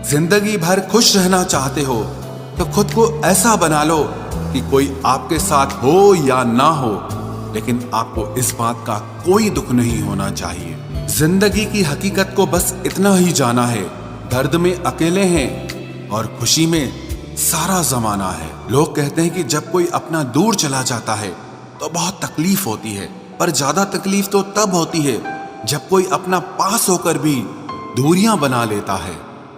जिंदगी भर खुश रहना चाहते हो तो खुद को ऐसा बना लो कि कोई आपके साथ हो या ना हो, लेकिन आपको इस बात का कोई दुख नहीं होना चाहिए। जिंदगी की हकीकत को बस इतना ही जाना है, दर्द में अकेले हैं और खुशी में सारा जमाना है। लोग कहते हैं कि जब कोई अपना दूर चला जाता है तो बहुत तकलीफ होती है, पर ज्यादा तकलीफ तो तब होती है जब कोई अपना पास होकर भी दूरियां बना लेता है।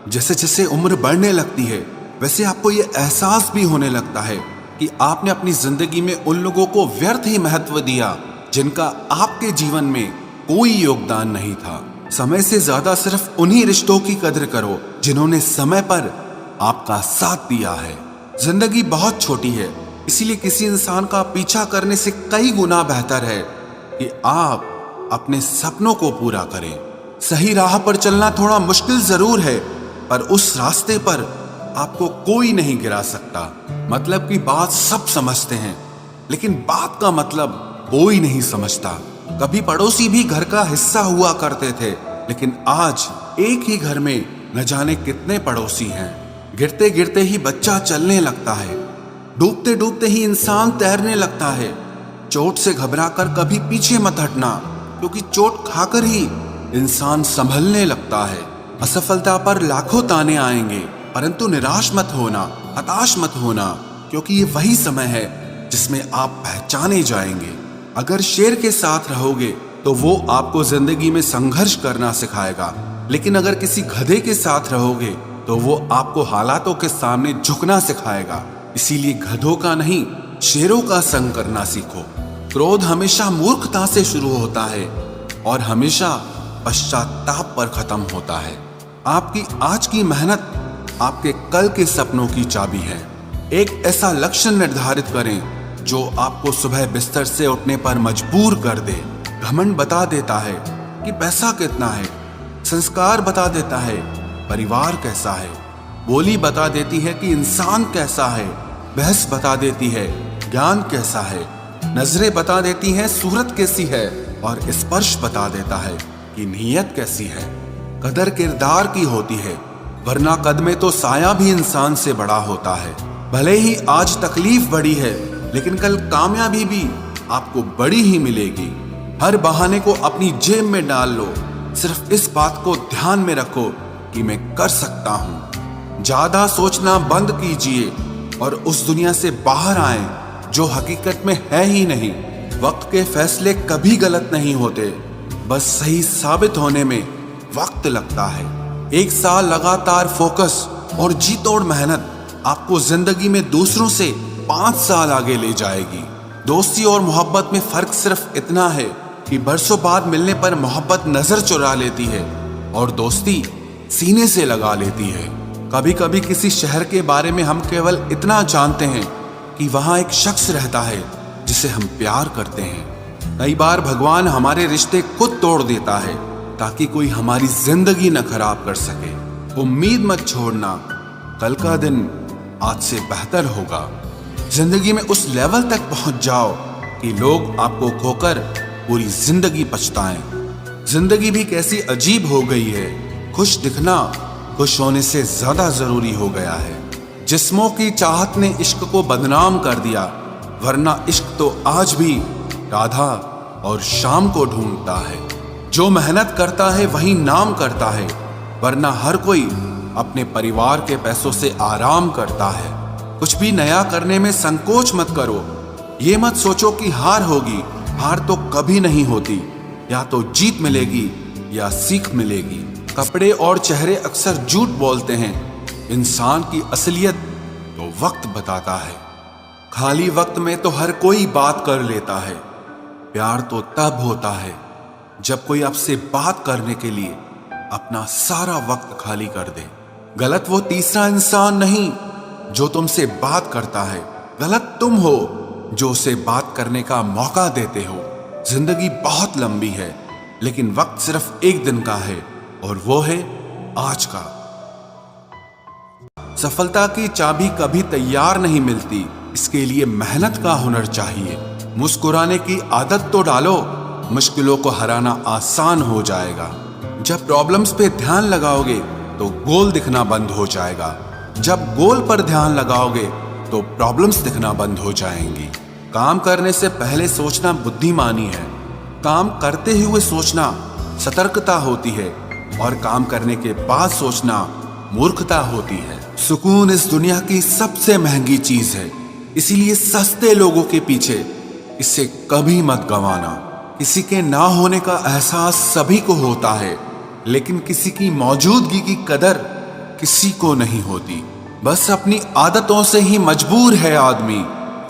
जैसे जैसे उम्र बढ़ने लगती है वैसे आपको ये एहसास भी होने लगता है कि आपने अपनी जिंदगी में उन लोगों को व्यर्थ ही महत्व दिया जिनका आपके जीवन में कोई योगदान नहीं था। समय से ज्यादा सिर्फ उन्हीं रिश्तों की कदर करो जिन्होंने समय पर आपका साथ दिया है। जिंदगी बहुत छोटी है, इसीलिए किसी इंसान का पीछा करने से कई गुना बेहतर है कि आप अपने सपनों को पूरा करें। सही राह पर चलना थोड़ा मुश्किल जरूर है, पर उस रास्ते पर आपको कोई नहीं गिरा सकता। मतलब की बात सब समझते हैं, लेकिन बात का मतलब कोई नहीं समझता। कभी पड़ोसी भी घर का हिस्सा हुआ करते थे, लेकिन आज एक ही घर में न जाने कितने पड़ोसी हैं। गिरते गिरते ही बच्चा चलने लगता है, डूबते डूबते ही इंसान तैरने लगता है। चोट से घबराकर कभी पीछे मत हटना, क्योंकि चोट खाकर ही इंसान संभलने लगता है। असफलता पर लाखों ताने आएंगे, परंतु निराश मत होना, हताश मत होना, क्योंकि ये वही समय है जिसमें आप पहचाने जाएंगे। अगर शेर के साथ रहोगे तो वो आपको जिंदगी में संघर्ष करना सिखाएगा, लेकिन अगर किसी गधे के साथ रहोगे तो वो आपको हालातों के सामने झुकना सिखाएगा। इसीलिए गधों का नहीं, शेरों का संग करना सीखो। क्रोध हमेशा मूर्खता से शुरू होता है और हमेशा पश्चाताप पर खत्म होता है। आपकी आज की मेहनत आपके कल के सपनों की चाबी है। एक ऐसा लक्ष्य निर्धारित करें जो आपको सुबह बिस्तर से उठने पर मजबूर कर दे। घमंड बता देता है कि पैसा कितना है, संस्कार बता देता है परिवार कैसा है, बोली बता देती है कि इंसान कैसा है, बहस बता देती है ज्ञान कैसा है, नजरें बता देती हैं सूरत कैसी है, और स्पर्श बता देता है कि नीयत कैसी है। कदर किरदार की होती है, वरना कद में तो साया भी इंसान से बड़ा होता है। भले ही आज तकलीफ बड़ी है, लेकिन कल कामयाबी भी आपको बड़ी ही मिलेगी। हर बहाने को अपनी जेब में डाल लो, सिर्फ इस बात को ध्यान में रखो कि मैं कर सकता हूँ। ज्यादा सोचना बंद कीजिए और उस दुनिया से बाहर आए जो हकीकत में है ही नहीं। वक्त के फैसले कभी गलत नहीं होते, बस सही साबित होने में वक्त लगता है। एक साल लगातार फोकस और जी तोड़ मेहनत आपको जिंदगी में दूसरों से 5 साल आगे ले जाएगी। दोस्ती और मोहब्बत में फर्क सिर्फ इतना है कि बरसों बाद मिलने पर मोहब्बत नजर चुरा लेती है और दोस्ती सीने से लगा लेती है। कभी कभी किसी शहर के बारे में हम केवल इतना जानते हैं कि वहां एक शख्स रहता है जिसे हम प्यार करते हैं। कई बार भगवान हमारे रिश्ते खुद तोड़ देता है ताकि कोई हमारी जिंदगी न खराब कर सके। उम्मीद मत छोड़ना, कल का दिन आज से बेहतर होगा। जिंदगी में उस लेवल तक पहुंच जाओ कि लोग आपको खोकर पूरी जिंदगी पछताएं। जिंदगी भी कैसी अजीब हो गई है, खुश दिखना खुश होने से ज्यादा जरूरी हो गया है। जिस्मों की चाहत ने इश्क को बदनाम कर दिया, वरना इश्क तो आज भी राधा और शाम को ढूंढता है। जो मेहनत करता है वही नाम करता है, वरना हर कोई अपने परिवार के पैसों से आराम करता है। कुछ भी नया करने में संकोच मत करो। ये मत सोचो कि हार होगी, हार तो कभी नहीं होती, या तो जीत मिलेगी या सीख मिलेगी। कपड़े और चेहरे अक्सर झूठ बोलते हैं, इंसान की असलियत तो वक्त बताता है। खाली वक्त में तो हर कोई बात कर लेता है, प्यार तो तब होता है जब कोई आपसे बात करने के लिए अपना सारा वक्त खाली कर दे। गलत वो तीसरा इंसान नहीं जो तुमसे बात करता है, गलत तुम हो जो उसे बात करने का मौका देते हो। जिंदगी बहुत लंबी है, लेकिन वक्त सिर्फ एक दिन का है और वो है आज का। सफलता की चाबी कभी तैयार नहीं मिलती, इसके लिए मेहनत का हुनर चाहिए। मुस्कुराने की आदत तो डालो, मुश्किलों को हराना आसान हो जाएगा। जब प्रॉब्लम्स पे ध्यान लगाओगे तो गोल दिखना बंद हो जाएगा। जब गोल पर ध्यान लगाओगे तो प्रॉब्लम्स दिखना बंद हो जाएंगी। काम करने से पहले सोचना बुद्धिमानी है, काम करते हुए सोचना सतर्कता होती है, और काम करने के बाद सोचना मूर्खता होती है। सुकून इस दुनिया की सबसे महंगी चीज है, इसीलिए सस्ते लोगों के पीछे इसे कभी मत गंवाना। किसी के ना होने का एहसास सभी को होता है, लेकिन किसी की मौजूदगी की कदर किसी को नहीं होती। बस अपनी आदतों से ही मजबूर है आदमी,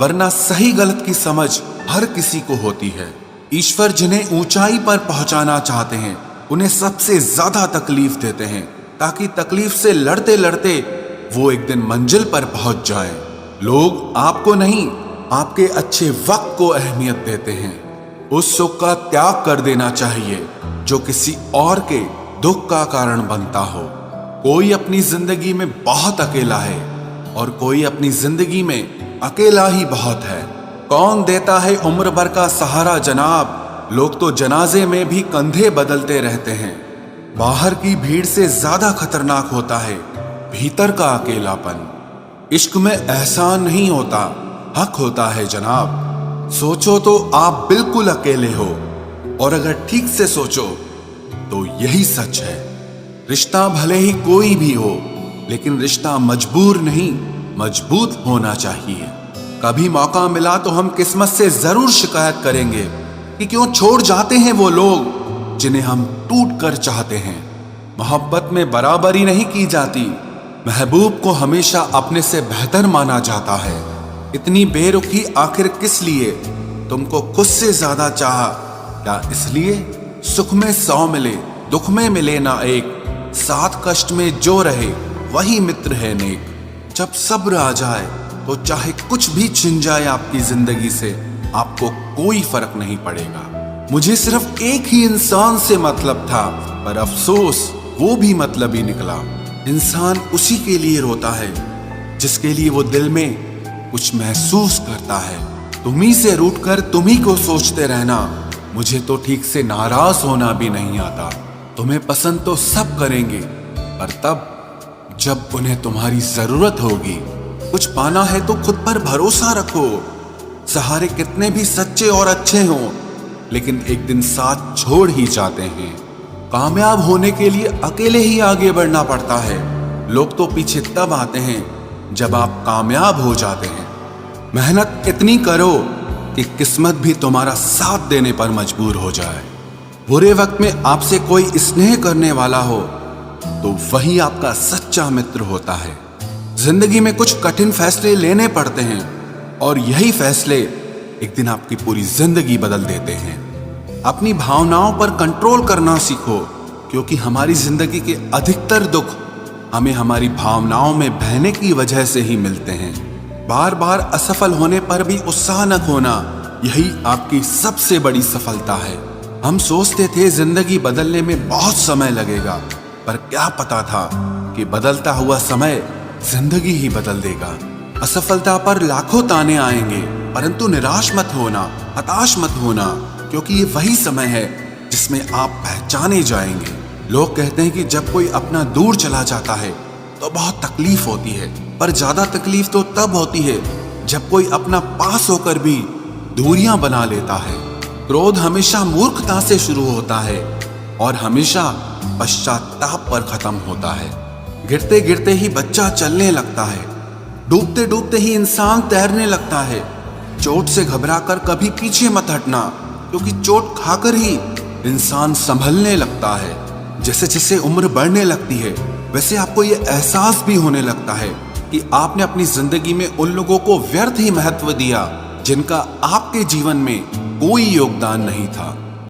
वरना सही गलत की समझ हर किसी को होती है। ईश्वर जिन्हें ऊंचाई पर पहुंचाना चाहते हैं उन्हें सबसे ज्यादा तकलीफ देते हैं, ताकि तकलीफ से लड़ते लड़ते वो एक दिन मंजिल पर पहुंच जाएं। लोग आपको नहीं, आपके अच्छे वक्त को अहमियत देते हैं। उस सुख का त्याग कर देना चाहिए जो किसी और के दुख का कारण बनता हो। कोई अपनी जिंदगी में बहुत अकेला है और कोई अपनी जिंदगी में अकेला ही बहुत है। कौन देता है उम्र भर का सहारा जनाब, लोग तो जनाजे में भी कंधे बदलते रहते हैं। बाहर की भीड़ से ज्यादा खतरनाक होता है भीतर का अकेलापन। इश्क में एहसान नहीं होता, हक होता है जनाब। सोचो तो आप बिल्कुल अकेले हो, और अगर ठीक से सोचो तो यही सच है। रिश्ता भले ही कोई भी हो, लेकिन रिश्ता मजबूर नहीं, मजबूत होना चाहिए। कभी मौका मिला तो हम किस्मत से जरूर शिकायत करेंगे कि क्यों छोड़ जाते हैं वो लोग जिन्हें हम टूट कर चाहते हैं। मोहब्बत में बराबरी नहीं की जाती, महबूब को हमेशा अपने से बेहतर माना जाता है। इतनी बेरुखी आखिर किस लिए? तुमको खुद से ज्यादा चाहा, क्या इसलिए सुख में 100 मिले दुख में मिले ना एक, साथ कष्ट में जो रहे वही मित्र है नेक। जब सब्र आ जाए तो चाहे कुछ भी छिन जाए आपकी जिंदगी से, आपको कोई फर्क नहीं पड़ेगा। मुझे सिर्फ एक ही इंसान से मतलब था, पर अफसोस वो भी मतलब ही निकला। इंसान उसी के लिए रोता है जिसके लिए वो दिल में कुछ महसूस करता है। तुम्ही से रूठकर तुम्ही को सोचते रहना, मुझे तो ठीक से नाराज होना भी नहीं आता। तुम्हें पसंद तो सब करेंगे, पर तब जब उन्हें तुम्हारी जरूरत होगी। कुछ पाना है तो खुद पर भरोसा रखो। सहारे कितने भी सच्चे और अच्छे हों, लेकिन एक दिन साथ छोड़ ही जाते हैं। कामयाब होने के लिए अकेले ही आगे बढ़ना पड़ता है। लोग तो पीछे तब आते हैं जब आप कामयाब हो जाते हैं। मेहनत इतनी करो कि किस्मत भी तुम्हारा साथ देने पर मजबूर हो जाए। बुरे वक्त में आपसे कोई स्नेह करने वाला हो तो वही आपका सच्चा मित्र होता है। जिंदगी में कुछ कठिन फैसले लेने पड़ते हैं, और यही फैसले एक दिन आपकी पूरी जिंदगी बदल देते हैं। अपनी भावनाओं पर कंट्रोल करना सीखो, क्योंकि हमारी जिंदगी के अधिकतर दुख हमें हमारी भावनाओं में बहने की वजह से ही मिलते हैं। बार बार असफल होने पर भी उत्साह न खोना, यही आपकी सबसे बड़ी सफलता है। हम सोचते थे जिंदगी बदलने में बहुत समय लगेगा, पर क्या पता था कि बदलता हुआ समय जिंदगी ही बदल देगा। असफलता पर लाखों ताने आएंगे, परंतु निराश मत होना, हताश मत होना, क्योंकि ये वही समय है जिसमें आप पहचाने जाएंगे। लोग कहते हैं कि जब कोई अपना दूर चला जाता है तो बहुत तकलीफ होती है, पर ज्यादा तकलीफ तो तब होती है जब कोई अपना पास होकर भी दूरियां बना लेता है। क्रोध हमेशा मूर्खता से शुरू होता है और हमेशा पश्चाताप पर खत्म होता है। गिरते गिरते ही बच्चा चलने लगता है, डूबते डूबते ही इंसान तैरने लगता है। चोट से घबराकर कभी पीछे मत हटना, क्योंकि चोट खाकर ही इंसान संभलने लगता है। जैसे जैसे उम्र बढ़ने लगती है, वैसे आपको ये एहसास भी होने लगता है कि आपने अपनी जिंदगी में उन लोगों को व्यर्थ ही महत्व दिया जिनका आपके जीवन में कोई योगदान नहीं था।